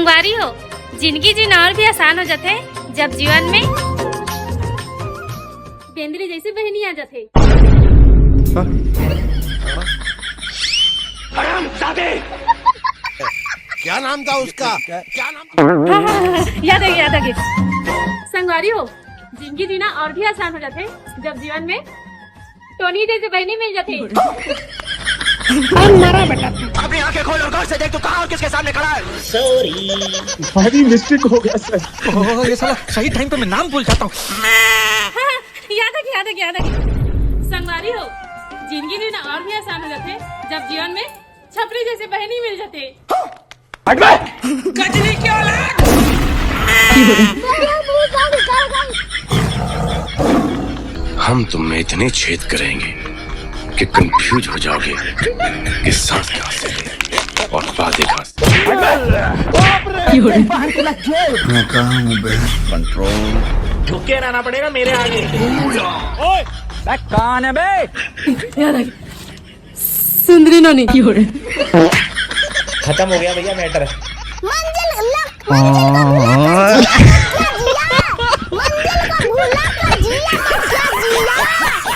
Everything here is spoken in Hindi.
संगवारी हो, जिंदगी जीना और भी आसान हो जाते जब जीवन में बेंदरी जैसी बहनी आ जाते। क्या नाम था उसका? क्या नाम? याद आ गया। संगवारी हो, जिंदगी जीना और भी आसान हो जाते जब जीवन में टोनी जैसे बहनी मिल जाती। मारा बेटा, अपनी आंखें खोल और गौर से देख, तू कहाँ और किसके सामने खड़ा है? सॉरी, भारी मिस्टेक हो गया सर। ओह, ये साला सही टाइम पे मैं नाम भूल जाता हूँ। याद आ गया। संगवारी हो, जिंदगी जीना और भी आसान हो जाते जब जीवन में छपरी जैसे बहनी मिल जाते। गजनी की औलाद। हम तुम में इतने छेद करेंगे कि कंफ्यूज हो जाओगे कि सांस कहाँ से है और बातें कहाँ से। मैं कहाँ हूँ बहन? कंट्रोल। झुके रहना पड़ेगा मेरे आगे। ओए, बे कौन है बे? याद आ गया, सुंदरी नोनी की हो रहे। खत्म हो गया भैया मैटर। हाँ